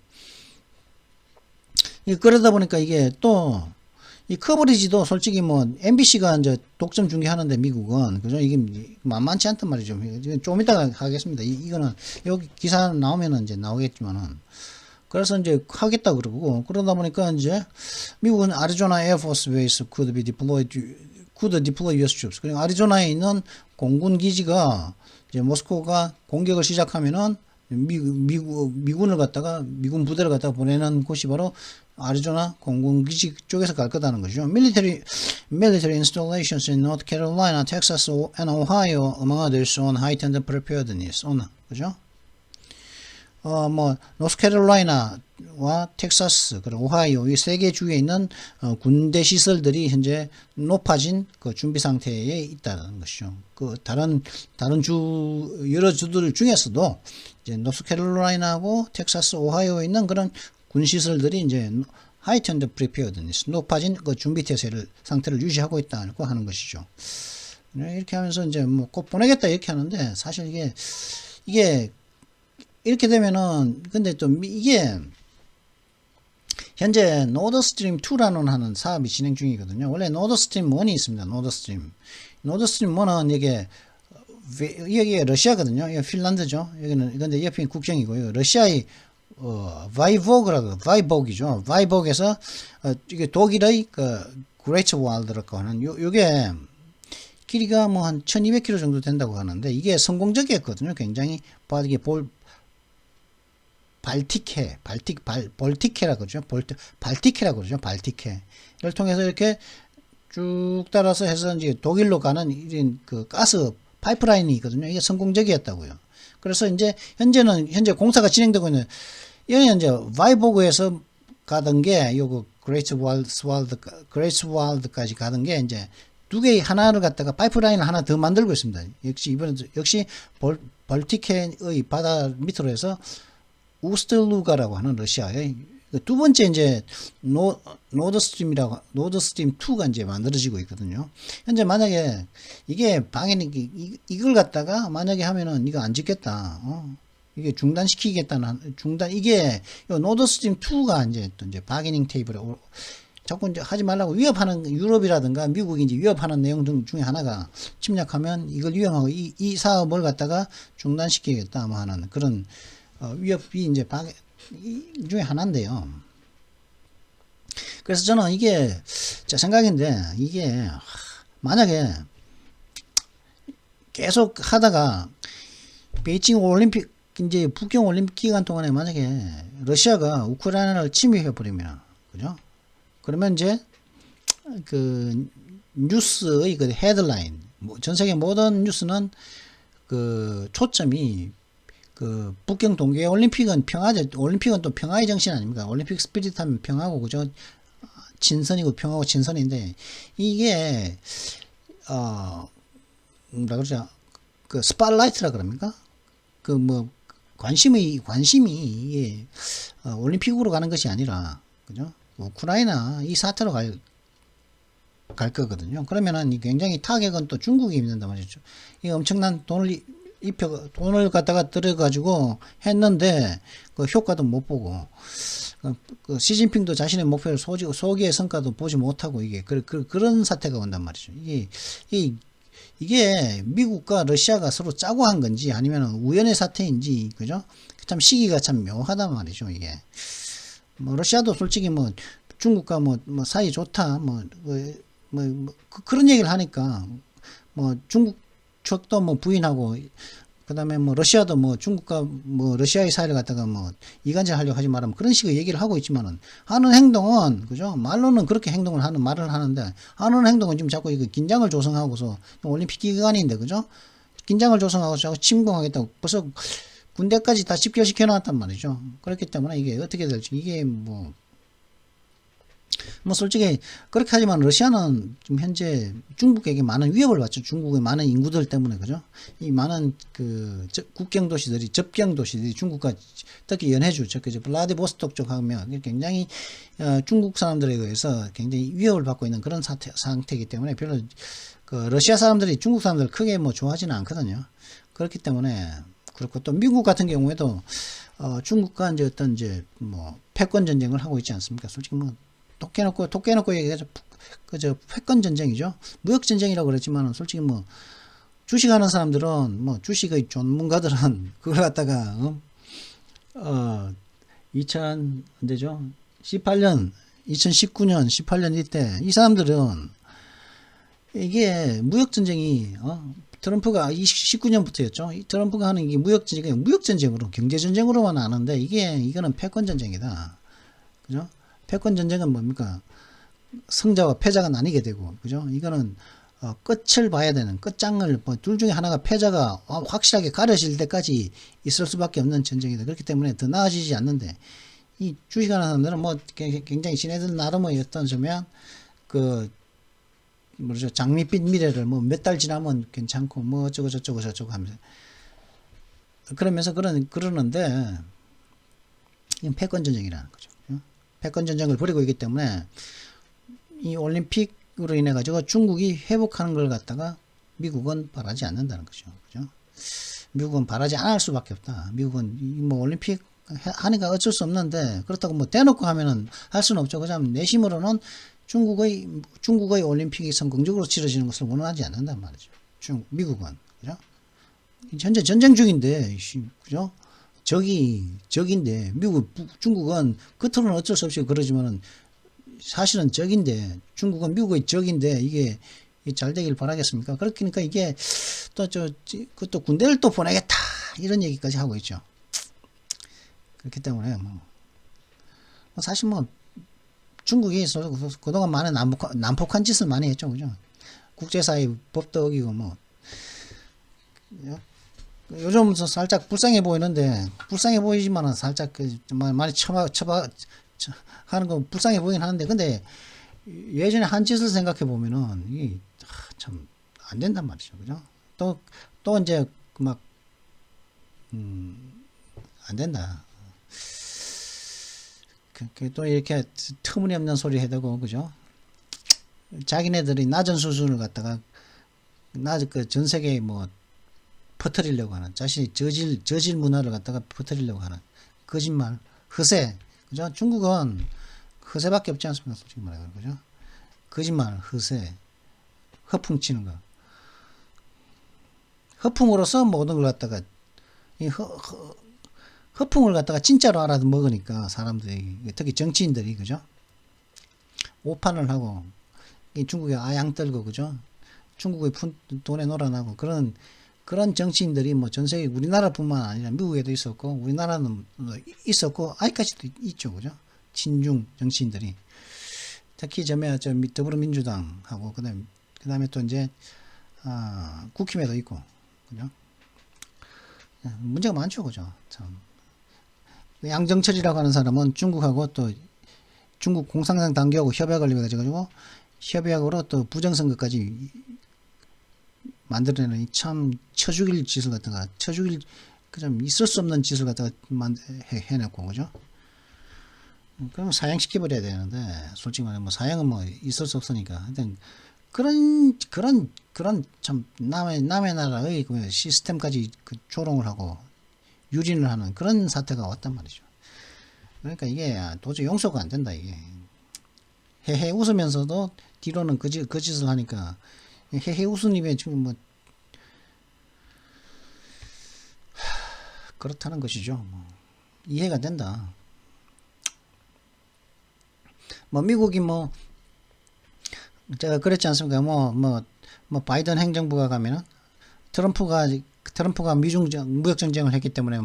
그러다 보니까 이게 또, 이 커버리지도 솔직히 MBC가 이제 독점 중계하는데 미국은, 그죠? 이게 만만치 않단 말이죠. 좀 이따가 하겠습니다. 이거는, 여기 기사 나오면은 이제 나오겠지만은. 그래서 이제 하겠다 그러고, 그러다 보니까 이제 미국은 아리조나 에어포스 베이스 could deploy US troops. 그리고 아리조나에 있는 공군 기지가 이제 모스크바가 공격을 시작하면은 미군을 갖다가 미군 부대를 갖다가 보내는 곳이 바로 아리조나 공군기지 쪽에서 갈 거다는 거죠. Military installations in North Carolina, Texas, and Ohio, among others, on heightened preparedness. 그죠? 노스캐롤라이나와 텍사스, 그리고 오하이오 이 세 개 주에 있는 군대 시설들이 현재 높아진 그 준비 상태에 있다는 것이죠. 그 다른 여러 주들 중에서도 이제 노스캐롤라이나하고 텍사스, 오하이오에 있는 그런 군 시설들이 이제 heightened preparedness, 높아진 그 준비 태세를 상태를 유지하고 있다고 하는 것이죠. 이렇게 하면서 이제 뭐 꼭 보내겠다 이렇게 하는데 사실 이게 이렇게 되면은 근데 또 이게 현재 노드스트림 2라는 하는 사업이 진행 중이거든요. 원래 노드스트림 1이 있습니다. 노드스트림 1은 여기에 러시아거든요. 여기 핀란드죠. 여기는 근데 옆에 국경이고요. 러시아의 바이복이죠. 바이복에서 이게 독일의 그 그레이트 와일드라고 하는 요게 길이가 뭐 한 1200km 정도 된다고 하는데 이게 성공적이었거든요. 굉장히 이게 볼티케라고 그러죠. 발티케라고 그러죠. 발티케. 이를 통해서 이렇게 쭉 따라서 해서 이제 독일로 가는 이런 그 가스 파이프라인이 있거든요. 이게 성공적이었다고요. 그래서 이제 현재 공사가 진행되고 있는 이게 이제 바이보그에서 가던 게 요거 그레이트 와일드까지 가던 게 이제 두 개의 하나를 갖다가 파이프라인을 하나 더 만들고 있습니다. 역시 볼티케의 바다 밑으로 해서 우스틀루가라고 하는 러시아의 두 번째 이제 노드스트림 2가 이제 만들어지고 있거든요. 현재 만약에 이게 이걸 갖다가 만약에 하면은 이거 안 짓겠다. 이게 중단시키겠다는 이게 노드스트림 2가 이제 또 이제 바게닝 테이블에 자꾸 이제 하지 말라고 위협하는 유럽이라든가 미국이 이제 위협하는 내용 중에 하나가 침략하면 이걸 위험하고 이 사업을 갖다가 중단시키겠다 뭐 하는 그런 위협이 이제 이 중에 하나인데요. 그래서 저는 이게 제 생각인데 이게 만약에 계속 하다가 베이징 올림픽 이제 북경 올림픽 기간 동안에 만약에 러시아가 우크라이나를 침입해 버리면 그죠? 그러면 이제 그 뉴스의 그 헤드라인 전 세계 모든 뉴스는 그 초점이 그 북경 동계 올림픽은 올림픽은 또 평화의 정신 아닙니까? 올림픽 스피릿 하면 평화고 그죠? 친선이고 평화고 친선인데 이게 뭐라 그러죠? 그 스팟라이트라 그럽니까? 그 뭐 관심이 이게 올림픽으로 가는 것이 아니라 그죠? 우크라이나 이 사태로 갈 거거든요. 그러면은 굉장히 타격은 또 중국이 입는단 말이죠. 이 엄청난 돈을 갖다가 들여가지고 했는데 그 효과도 못 보고 그 시진핑도 자신의 목표를 소기의 성과도 보지 못하고 이게 그런 사태가 온단 말이죠. 이게 미국과 러시아가 서로 짜고 한 건지 아니면 우연의 사태인지 그죠? 참 시기가 참 묘하단 말이죠. 이게 뭐 러시아도 솔직히 뭐 중국과 뭐 사이 좋다 그런 얘기를 하니까 뭐 중국 측도 뭐 부인하고 그다음에 뭐 러시아도 뭐 중국과 뭐 러시아의 사이를 갖다가 뭐 이간질 하려고 하지 말라면 그런 식의 얘기를 하고 있지만은 하는 행동은 그죠? 말로는 그렇게 말을 하는데 하는 행동은 지금 자꾸 이거 긴장을 조성하고서 올림픽 기간인데 그죠? 긴장을 조성하고 자꾸 침공하겠다고 벌써 군대까지 다 집결시켜 놨단 말이죠. 그렇기 때문에 이게 어떻게 될지 이게 뭐 솔직히 그렇게 하지만 러시아는 지금 현재 중국에게 많은 위협을 받죠. 중국의 많은 인구들 때문에 그죠? 이 많은 그 국경 도시들이 접경 도시들이 중국과 특히 연해주 그죠? 블라디보스톡 쪽 하면 굉장히 중국 사람들에 의해서 굉장히 위협을 받고 있는 그런 상태이기 때문에 별로 그 러시아 사람들이 중국 사람들 크게 뭐 좋아하지는 않거든요. 그렇기 때문에 그렇고 또 미국 같은 경우에도 중국과 이제 뭐 패권 전쟁을 하고 있지 않습니까? 솔직히 뭐 독 깨놓고 얘기하죠. 그저 패권 전쟁이죠. 무역 전쟁이라고 그랬지만 솔직히 뭐 주식하는 사람들은 뭐 주식의 전문가들은 그걸 갖다가 2018년 18년 이때 이 사람들은 이게 무역 전쟁이 트럼프가 19년부터였죠. 이 트럼프가 하는 게 무역전쟁으로, 경제전쟁으로만 아는데, 이거는 패권전쟁이다. 그죠? 패권전쟁은 뭡니까? 승자와 패자가 나뉘게 되고, 그죠? 이거는, 끝을 봐야 되는, 끝장을, 둘 중에 하나가 패자가 확실하게 가려질 때까지 있을 수밖에 없는 전쟁이다. 그렇기 때문에 더 나아지지 않는데, 이 주식하는 사람들은 뭐, 굉장히 지네들 나름의 어떤 점면, 뭐죠, 장밋빛 미래를 뭐 몇 달 지나면 괜찮고 뭐 어쩌고 저쩌고 하면서 그러면서 그러는데 이건 패권 전쟁이라는 거죠. 패권 전쟁을 벌이고 있기 때문에 이 올림픽으로 인해 가지고 중국이 회복하는 걸 갖다가 미국은 바라지 않는다는 거죠. 그죠? 미국은 바라지 않을 수밖에 없다. 미국은 뭐 올림픽 하니까 어쩔 수 없는데 그렇다고 뭐 대놓고 하면은 할 수는 없죠. 그냥 내심으로는 중국의 올림픽이 성공적으로 치러지는 것을 원하지 않는단 말이죠. 미국은. 그죠? 현재 전쟁 중인데, 그죠? 적인데, 중국은 겉으로는 어쩔 수 없이 그러지만은 사실은 적인데, 중국은 미국의 적인데, 이게 잘 되길 바라겠습니까? 그러니까 이게 또 군대를 또 보내겠다. 이런 얘기까지 하고 있죠. 그렇기 때문에 사실 중국이 그동안 많은 난폭한 짓을 많이 했죠. 그죠? 국제사회 법도 어기고 요즘 살짝 불쌍해 보이는데, 불쌍해 보이지만은 살짝 많이 하는 거 불쌍해 보이긴 하는데, 근데 예전에 한 짓을 생각해 보면은, 이게 참 안 된단 말이죠. 그죠? 또 이제 안 된다. 또 이렇게 터무니없는 소리 해대고, 그죠? 자기네들이 낮은 수준을 갖다가, 전 세계에 퍼뜨리려고 하는, 자신이 저질 문화를 갖다가 퍼뜨리려고 하는, 거짓말, 허세, 그죠? 중국은 허세밖에 없지 않습니까? 솔직히 말해서, 그죠? 거짓말, 허세, 허풍치는 거. 허풍으로서 모든 걸 갖다가, 허풍을 갖다가 진짜로 알아먹으니까 사람들이, 특히 정치인들이, 그죠? 오판을 하고 중국에 아양 떨고, 그죠? 중국의 돈에 놀아나고 그런 정치인들이 전 세계 우리나라뿐만 아니라 미국에도 있었고 우리나라는 있었고 아직까지도 있죠, 그죠? 친중 정치인들이 특히 더불어민주당하고 그다음에 또 이제 국힘에도 있고, 그죠? 문제가 많죠, 그죠? 참. 양정철이라고 하는 사람은 중국하고 또 중국 공산당 당국하고 협약을 해가지고 협약으로 또 부정선거까지 만들어내는 참 쳐죽일 짓을 갖다가 그좀 있을 수 없는 짓을 갖다가 해냈고, 그죠? 그럼 사형시켜버려야 되는데 솔직히 말하면 사형은 있을 수 없으니까 하여튼 그런 참 남의 나라의 시스템까지 조롱을 하고 유린을 하는 그런 사태가 왔단 말이죠. 그러니까 이게 도저히 용서가 안 된다. 이게 헤헤 웃으면서도 뒤로는 그 짓을 하니까 헤헤 웃은 입에 지금 그렇다는 것이죠. 이해가 된다. 미국이 제가 그랬지 않습니까? 바이든 행정부가 가면은 트럼프가 무역 전쟁을 했기 때문에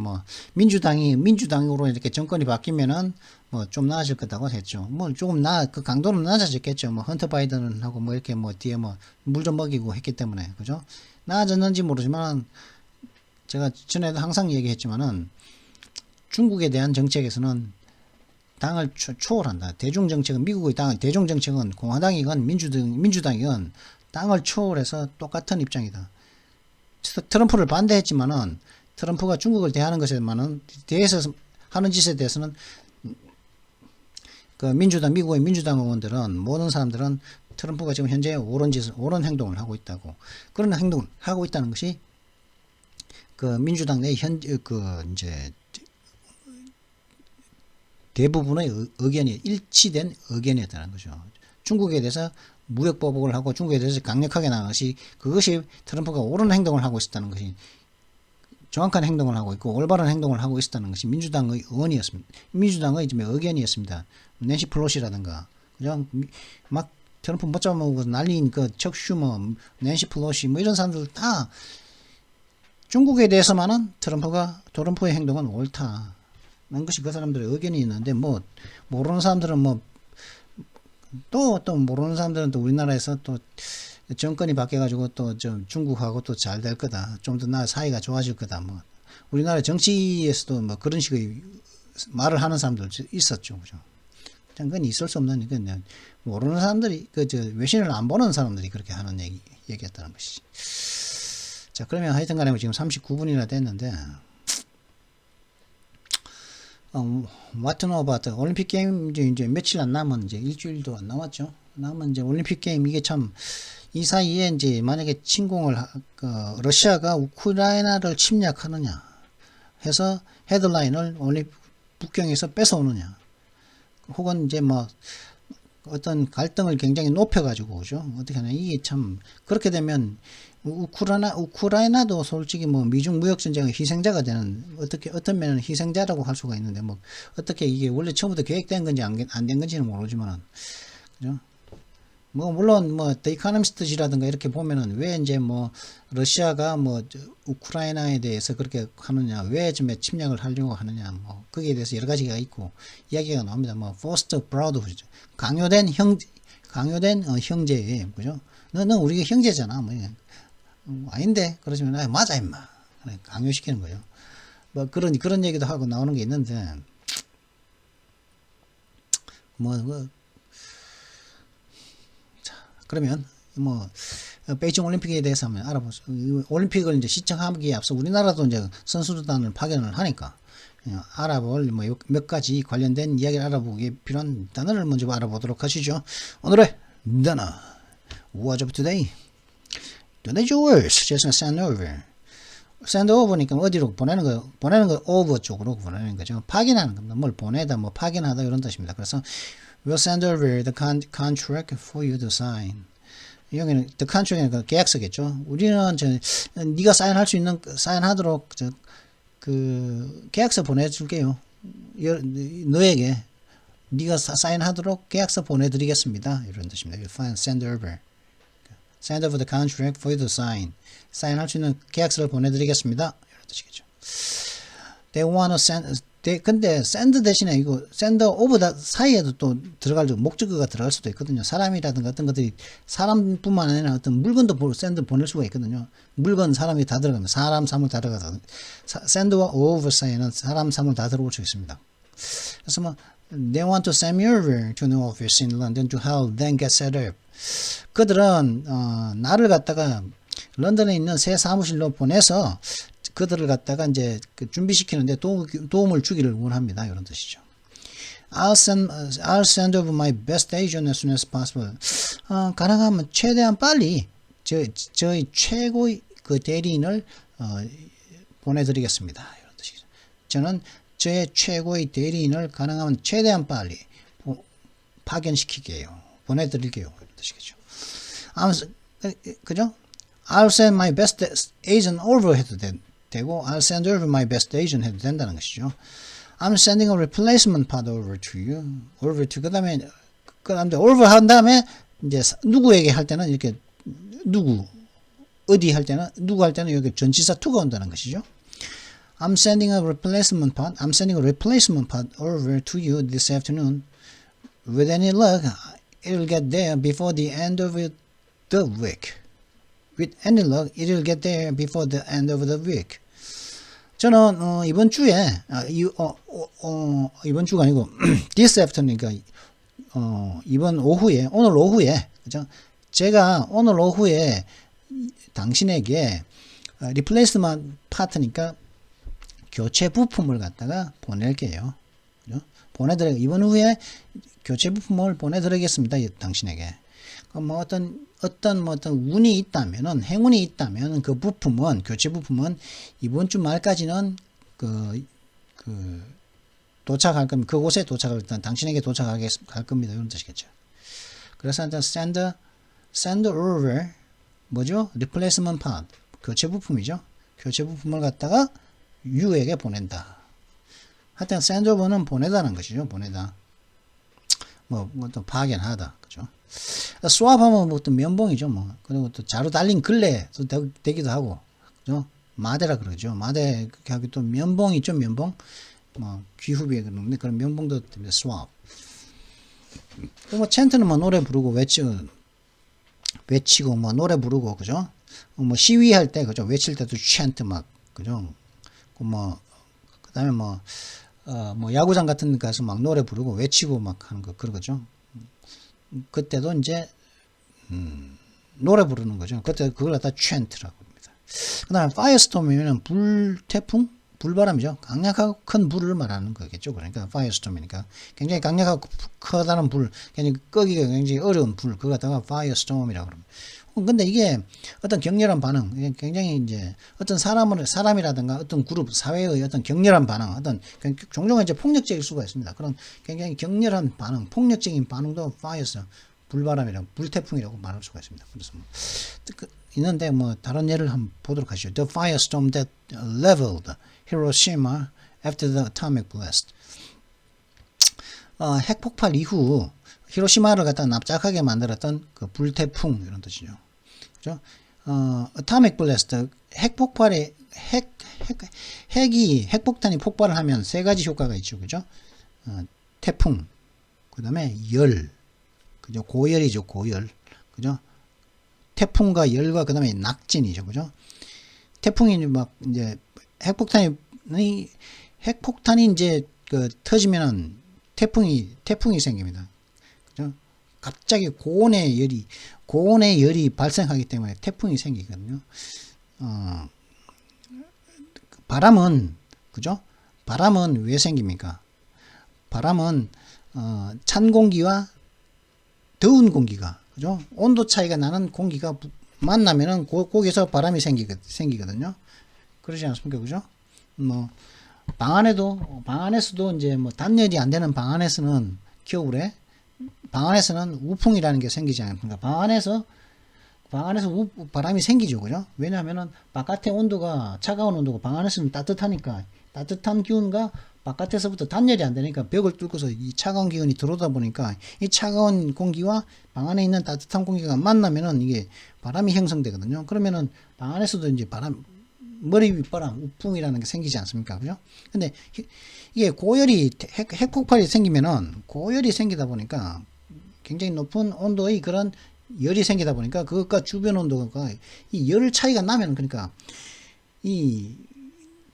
민주당으로 이렇게 정권이 바뀌면은 좀 나아질 거다고 했죠. 조금 그 강도는 낮아졌겠죠. 헌터 바이든하고 이렇게 뒤에 물 좀 먹이고 했기 때문에, 그죠? 나아졌는지 모르지만 제가 전에도 항상 얘기했지만은 중국에 대한 정책에서는 당을 초월한다. 미국의 대중 정책은 공화당이건 민주당이건 당을 초월해서 똑같은 입장이다. 트럼프를 반대했지만은 트럼프가 중국을 대하는 대해서 하는 짓에 대해서는 미국의 민주당 의원들은 모든 사람들은 트럼프가 지금 현재 옳은 행동을 하고 있다고, 그런 행동을 하고 있다는 것이 민주당 내 이제 대부분의 의견이 일치된 의견이었다는 거죠. 중국에 대해서 무역 보복을 하고 중국에 대해서 강력하게 나간 그것이 트럼프가 옳은 행동을 하고 있었다는 것이, 정확한 행동을 하고 있고 올바른 행동을 하고 있었다는 것이 민주당의 의견이었습니다. 낸시 플로시라든가, 그냥 트럼프 못 잡아먹고 난리인 척 슈머, 낸시 플로시 뭐 이런 사람들 다 중국에 대해서만은 트럼프의 행동은 옳다는 것이 그 사람들의 의견이 있는데, 뭐 모르는 사람들은 또 모르는 사람들은 또 우리나라에서 또 정권이 바뀌어가지고 또 좀 중국하고 또 잘 될 거다, 좀 더 사이가 좋아질 거다, 뭐 우리나라 정치에서도 뭐 그런 식의 말을 하는 사람들 있었죠, 그죠? 그건 있을 수 없는, 그냥 모르는 사람들이, 외신을 안 보는 사람들이 그렇게 하는 얘기였다는 것이지. 자, 그러면 하여튼 간에 지금 39분이나 됐는데, what to know about 올림픽 게임 이제 며칠 안 남은, 이제 일주일도 안 남았죠. 남은 이제 올림픽 게임, 이게 참, 이 사이에 이제 만약에 러시아가 우크라이나를 침략하느냐 해서 헤드라인을 북경에서 뺏어오느냐, 혹은 이제 뭐 어떤 갈등을 굉장히 높여가지고, 그죠? 어떻게 하냐. 이게 참, 그렇게 되면 우크라이나도 솔직히 뭐 미중 무역 전쟁의 희생자가 되는, 어떤 면은 희생자라고 할 수가 있는데, 뭐 어떻게 이게 원래 처음부터 계획된 건지 안 된 건지는 모르지만, 그죠? 뭐 물론 뭐 더 이코노미스트지라든가 이렇게 보면은 왜 이제 뭐 러시아가 뭐 우크라이나에 대해서 그렇게 하느냐, 왜 좀 침략을 하려고 하느냐, 뭐 거기에 대해서 여러 가지가 있고 이야기가 나옵니다. 뭐 포스트 브라더후드, 강요된 형제, 그죠? 너는 우리가 형제잖아, 뭐 아닌데, 그러시면 맞아 임마, 강요시키는 거예요. 뭐 그런 얘기도 하고 나오는 게 있는데, 그러면 뭐 베이징 올림픽에 대해서 한번 알아보죠. 올림픽을 이제 시청하기에 앞서 우리나라도 이제 선수단을 파견을 하니까 알아볼 몇 가지 관련된 이야기를 알아보기 필요한 단어를 먼저 알아보도록 하시죠. 오늘의 단어, What's up today? Today's words, just send over. send over니까 어디로 보내는 거 over 쪽으로 보내는 거죠. 파견하는 겁니다. 뭘 보내다, 뭐 파견하다 이런 뜻입니다. 그래서 We'll send over the contract for you to sign. 여기는 the contract은 계약서겠죠. 우리는 네가 사인하도록 계약서 보내줄게요. 너에게 네가 사인하도록 계약서 보내드리겠습니다. 이런 뜻입니다. You'll send over. Send over the contract for you to sign. 사인할 수 있는 계약서를 보내드리겠습니다. 이런 뜻이겠죠. They want to send. 근데 send 대신에 이거 send over 사이에도 또 목적어가 들어갈 수도 있거든요. 사람이라든가 어떤 것들이, 사람뿐만 아니라 어떤 물건도 send 보낼 수가 있거든요. 물건, 사람이 다 들어갑니다. 사람, 사물 다 들어가서 send와 over 사이에는 사람, 사물 다 들어올 수 있습니다. 그래서 뭐 they want to send me over to an office in London to help them get set up. 그들은 나를 갖다가 런던에 있는 새 사무실로 보내서 그들을 갖다가 이제 준비시키는데 도움을 주기를 원합니다. 이런 뜻이죠. I'll send over my best agent as soon as possible. 가능하면 최대한 빨리 저희 최고의 그 대리인을 보내드리겠습니다. 이런 뜻이죠. 저는 저의 최고의 대리인을 가능하면 최대한 빨리 파견시키게요. 보내드릴게요. 이런 뜻이겠죠. 그죠? I'll send my best agent over 해도 되고 I'll send over my best agent 해도 된다는 것이죠. I'm sending a replacement part over to you. over to 그 다음에 over 한 다음에 이제 누구에게 할 때는 이렇게 어디 할 때는 누구 할 때는 여기 전치사 to가 온다는 것이죠. I'm sending a replacement part over to you this afternoon. With any luck, it'll get there before the end of the week. With any luck, it'll get there before the end of the week. 저는 이번 주에 이번 주가 아니고 this afternoon, 그러니까 오늘 오후에, 그죠? 제가 오늘 오후에 당신에게 replacement part니까 교체 부품을 갖다가 보낼게요. 그죠? 이번 후에 교체 부품을 보내드리겠습니다. 당신에게. 뭐 어떤 운이 있다면은, 행운이 있다면 그 부품은, 교체 부품은 이번 주 말까지는 도착할 겁니다. 그곳에 도착할, 당신에게 도착할 겁니다. 이런 뜻이겠죠. 그래서 일단 send over, 뭐죠? replacement part, 교체 부품이죠. 교체 부품을 갖다가 you에게 보낸다. 하여튼 send over는 보내다는 것이죠. 보내다. 뭐 또 파견하다. 그죠? swap하면 뭐 또 면봉이죠, 뭐. 그리고 또 자루 달린 걸레도 되기도 하고, 그죠? 마대라 그러죠. 마대, 그렇게 하기 또 면봉 있죠, 면봉. 뭐, 귀후비에 그러는데, 그런 면봉도 됩니다, swap. 뭐, 찬트는 뭐, 노래 부르고, 외치고, 뭐, 노래 부르고, 그죠? 뭐, 시위할 때, 그죠? 외칠 때도 찬트 막, 그죠? 뭐, 그 다음에 뭐, 뭐, 야구장 같은 데 가서 막 노래 부르고, 외치고 막 하는 거, 그러죠. 그때도 이제, 노래 부르는 거죠. 그때 그걸 갖다 찬트라고 합니다. 그 다음에 firestorm이면 불태풍? 불바람이죠. 강력하고 큰 불을 말하는 거겠죠. 그러니까 firestorm이니까 굉장히 강력하고 커다란 불, 굉장히 끄기가 굉장히 어려운 불, 그거 갖다가 firestorm이라고 합니다. 근데 이게 어떤 격렬한 반응, 굉장히 이제 어떤 사람이라든가 어떤 그룹, 사회의 어떤 격렬한 반응, 어떤 종종 이제 폭력적일 수가 있습니다. 그런 굉장히 격렬한 반응, 폭력적인 반응도 firestorm, 불바람이라고, 불태풍이라고 말할 수가 있습니다. 그래서 뭐, 있는데 뭐 다른 예를 한번 보도록 하시죠. The firestorm that leveled Hiroshima after the atomic blast. 핵폭발 이후 히로시마를 갖다 납작하게 만들었던 그 불태풍 이런 뜻이죠. 그죠? atomic blast 핵폭발에 핵폭탄이 폭발을 하면 세 가지 효과가 있죠. 그죠? 태풍, 그다음에 열, 그죠? 고열이죠, 고열. 그죠? 태풍과 열과 그다음에 낙진이죠. 그죠? 태풍이 막 이제 핵폭탄이 이제 그 터지면은 태풍이 생깁니다. 그죠? 갑자기 고온의 열이 발생하기 때문에 태풍이 생기거든요. 바람은, 그죠? 바람은 왜 생깁니까? 바람은 찬 공기와 더운 공기가, 그죠? 온도 차이가 나는 공기가 만나면은 거기서 바람이 생기거든요. 그러지 않습니까? 그죠? 뭐, 방 안에서도 이제 뭐 단열이 안 되는 방 안에서는 겨울에 방 안에서는 우풍이라는 게 생기지 않습니까? 방 안에서 바람이 생기죠. 그죠? 왜냐하면은 바깥의 온도가, 차가운 온도가 방 안에서는 따뜻하니까, 따뜻한 기운과 바깥에서부터 단열이 안 되니까 벽을 뚫고서 이 차가운 기운이 들어오다 보니까 이 차가운 공기와 방 안에 있는 따뜻한 공기가 만나면은 이게 바람이 형성되거든요. 그러면은 방 안에서도 이제 머리 윗바람, 우풍이라는 게 생기지 않습니까? 그죠? 근데 이게 핵폭발이 생기면은 고열이 생기다 보니까 굉장히 높은 온도의 그런 열이 생기다 보니까 그것과 주변 온도가 이 열 차이가 나면, 그러니까 이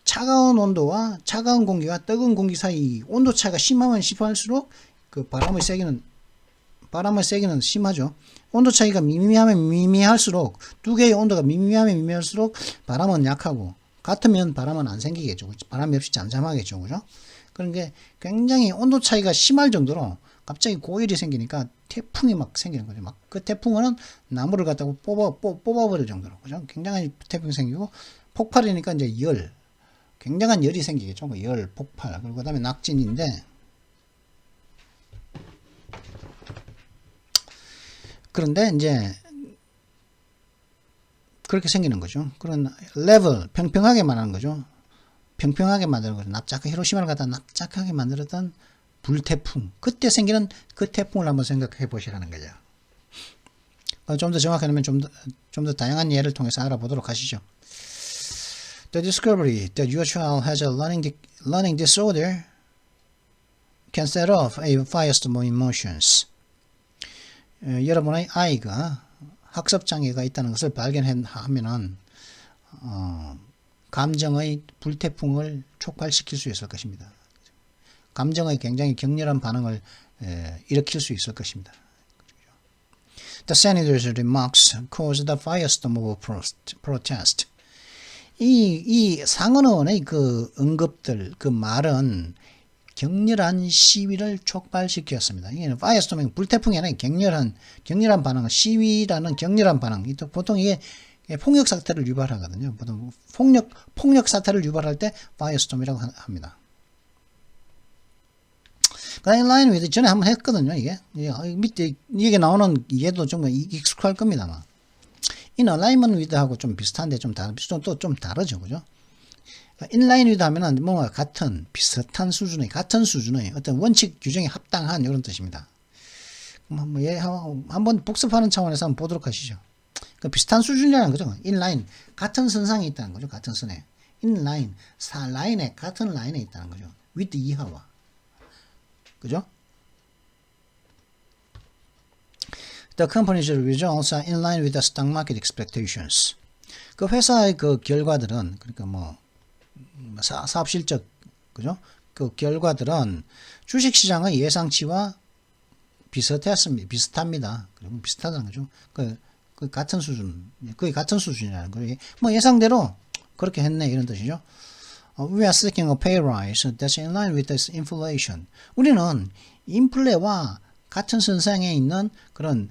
차가운 온도와 차가운 공기와 뜨거운 공기 사이 온도 차이가 심하면 심할수록 그 바람의 세기는 심하죠. 온도 차이가 미미하면 미미할수록, 두 개의 온도가 미미하면 미미할수록 바람은 약하고, 같으면 바람은 안 생기겠죠. 바람이 없이 잠잠하겠죠. 그죠? 그런 게 굉장히 온도 차이가 심할 정도로 갑자기 고열이 생기니까 태풍이 막 생기는 거죠. 막 그 태풍은 나무를 갖다가 뽑아버릴 정도로. 그죠? 굉장한 태풍이 생기고, 폭발이니까 이제 굉장한 열이 생기겠죠. 그 열, 폭발. 그리고 그 다음에 낙진인데, 그런데 이제 그렇게 생기는 거죠. 그런 레벨, 평평하게 말하는 거죠. 평평하게 만드는 거죠. 히로시마를 갖다 납작하게 만들었던 불태풍. 그때 생기는 그 태풍을 한번 생각해 보시라는 거죠. 좀 더 정확하면 좀 더 다양한 예를 통해서 알아보도록 하시죠. The discovery that your child has a learning disorder can set off a firestorm of emotions. 여러분의 아이가 학습장애가 있다는 것을 발견하면은 감정의 불태풍을 촉발시킬 수 있을 것입니다. 감정의 굉장히 격렬한 반응을 일으킬 수 있을 것입니다. The senator's remarks caused a firestorm of protest. 이 상원의원의 그 언급들, 그 말은 격렬한 시위를 촉발시켰습니다. 이게 firestorm이 불태풍이 아니라 격렬한 반응, 시위라는 격렬한 반응. 보통 이게 폭력 사태를 유발하거든요. 보통 폭력 사태를 유발할 때 firestorm이라고 합니다. 인라인 위드 전에 한번 했거든요. 이게 밑에 이게 나오는 얘도 좀 익숙할 겁니다. 아마. In alignment with하고 좀 비슷한데 좀 다르죠, 그죠? 인라인 위드 하면은 뭔가 같은 수준의 어떤 원칙 규정에 합당한 이런 뜻입니다. 한번 복습하는 차원에서 한번 보도록 하시죠. 그 비슷한 수준이라는 거죠. 인라인 같은 선상에 있다는 거죠. 같은 선에 인라인 라인에 같은 라인에 있다는 거죠. with 이하와 그죠? The company's results are in line with the stock market expectations. 그 회사의 그 결과들은 그러니까 뭐 사업 실적 그죠? 그 결과들은 주식 시장의 예상치와 비슷합니다. 그리고 비슷하다는 거죠. 그 같은 수준, 거의 같은 수준이라는 거예요. 뭐 예상대로 그렇게 했네 이런 뜻이죠. We are seeking a pay rise that's in line with this inflation. 우리는 인플레와 같은 선상에 있는 그런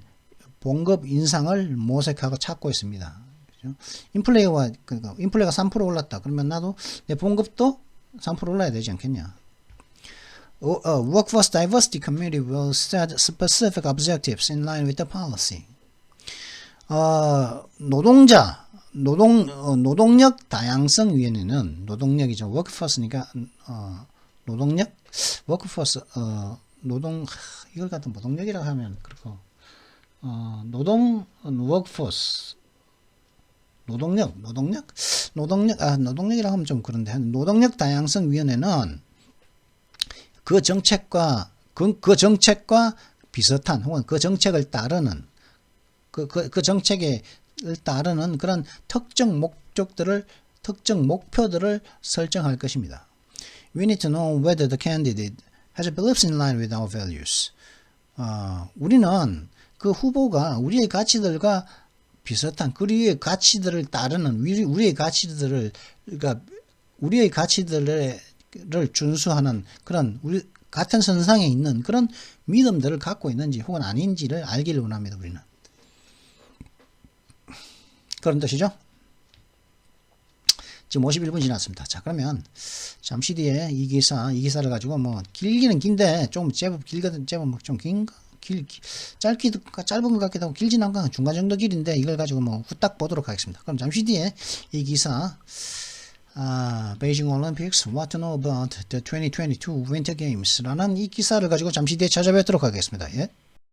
봉급 인상을 모색하고 찾고 있습니다. 그렇죠? 그러니까 인플레가 3% 올랐다. 그러면 나도 내 봉급도 3% 올라야 되지 않겠냐? Workforce Diversity Committee will set specific objectives in line with the policy. 노동력 다양성 위원회는 노동력이죠. workforce니까 workforce 이걸 갖다 노동력이라고 하면 그렇고 workforce 노동력이라고 하면 좀 그런데 노동력 다양성 위원회는 그 정책과 비슷한 혹은 그 정책을 따르는 그 정책에 따르는 그런 특정 목표들을 설정할 것입니다. We need to know whether the candidate has beliefs in line with our values. 우리는 그 후보가 우리의 가치들과 비슷한 우리의 가치들을 따르는 우리의 가치들을 준수하는 그런 우리 같은 선상에 있는 그런 믿음들을 갖고 있는지 혹은 아닌지를 알기를 원합니다. 우리는. 그런 뜻이죠. 지금 51분 지났습니다. 자, 그러면 잠시 뒤에 이 기사를 가지고 뭐 길기는 긴데 좀 제법 길거든. 제법 좀 긴가? 짧은 것 같기도 하고 길진 않고 중간 정도 길인데 이걸 가지고 뭐 후딱 보도록 하겠습니다. 그럼 잠시 뒤에 이 기사 Beijing Olympics What to know about the 2022 Winter Games 라는 이 기사를 가지고 잠시 뒤에 찾아뵙도록 하겠습니다. 예?